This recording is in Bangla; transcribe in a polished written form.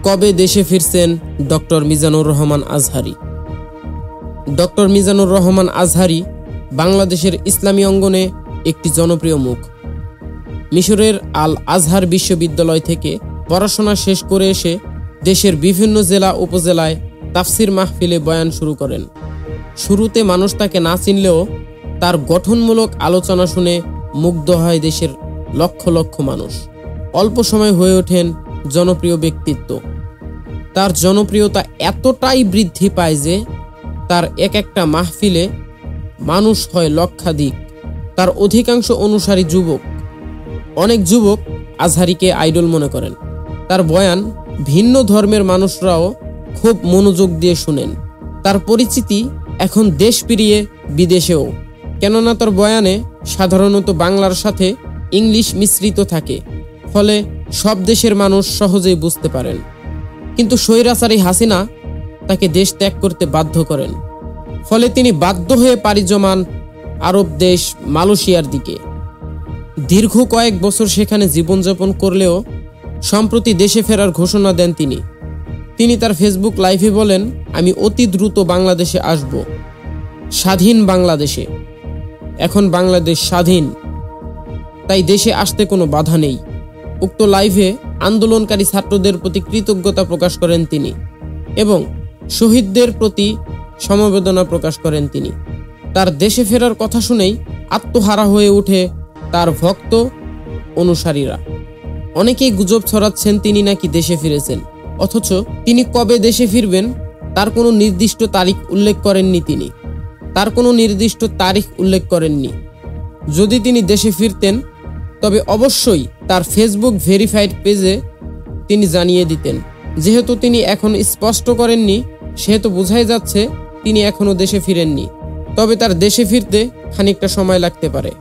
কবে দেশে ফিরছেন ডক্টর মিজানুর রহমান আজহারী? ডক্টর মিজানুর রহমান আজহারী বাংলাদেশের ইসলামী অঙ্গনে একটি জনপ্রিয় মুখ। মিশরের আল আজহার বিশ্ববিদ্যালয় থেকে পড়াশোনা শেষ করে এসে দেশের বিভিন্ন জেলা উপজেলায় তাফসির মাহফিলে বয়ান শুরু করেন। শুরুতে মানুষ তাকে না চিনলেও তার গঠনমূলক আলোচনা শুনে মুগ্ধ হয় দেশের লক্ষ লক্ষ মানুষ। অল্প সময় হয়ে ওঠেন জনপ্রিয় ব্যক্তিত্ব। তার জনপ্রিয়তা এতটাই বৃদ্ধি পায় যে তার এক একটা মাহফিলে মানুষ হয় লক্ষাধিক। তার অধিকাংশ অনুসারী যুবক। অনেক যুবক আজহারীকে আইডল মনে করেন। তার বয়ান ভিন্ন ধর্মের মানুষরাও খুব মনোযোগ দিয়ে শুনেন। তার পরিচিতি এখন দেশ পেরিয়ে বিদেশেও, কেননা তার বয়ানে সাধারণত বাংলার সাথে ইংলিশ মিশ্রিত থাকে, ফলে সব দেশের মানুষ সহজেই বুঝতে পারেন। কিন্তু স্বৈরাচারী হাসিনা তাকে দেশ ত্যাগ করতে বাধ্য করেন। ফলে তিনি বাধ্য হয়ে পাড়ি জমান আরব দেশ মালয়েশিয়ার দিকে। দীর্ঘ কয়েক বছর সেখানে জীবনযাপন করলেও সম্প্রতি দেশে ফেরার ঘোষণা দেন তিনি। তিনি তার ফেসবুক লাইভে বলেন, আমি অতি দ্রুত বাংলাদেশে আসব, স্বাধীন বাংলাদেশে। এখন বাংলাদেশ স্বাধীন, তাই দেশে আসতে কোনো বাধা নেই। উক্ত লাইভে আন্দোলনকারী ছাত্রদের প্রতি কৃতজ্ঞতা প্রকাশ করেন তিনি এবং শহীদদের প্রতি সমবেদনা প্রকাশ করেন তিনি। তার দেশে ফেরার কথা শুনেই আত্মহারা হয়ে ওঠে তার ভক্ত অনুসারীরা। অনেকেই গুজব ছড়াচ্ছেন তিনি নাকি দেশে ফিরেছেন, অথচ তিনি কবে দেশে ফিরবেন তার কোনো নির্দিষ্ট তারিখ উল্লেখ করেননি। যদি তিনি দেশে ফিরতেন তবে অবশ্যই তার ফেসবুক ভেরিফাইড পেজে তিনি জানিয়ে দিতেন। যেহেতু তিনি এখন স্পষ্ট করেননি, সেহেতু বোঝাই যাচ্ছে তিনি এখনো দেশে ফিরেননি। তবে তার দেশে ফিরতে খানিকটা সময় লাগতে পারে।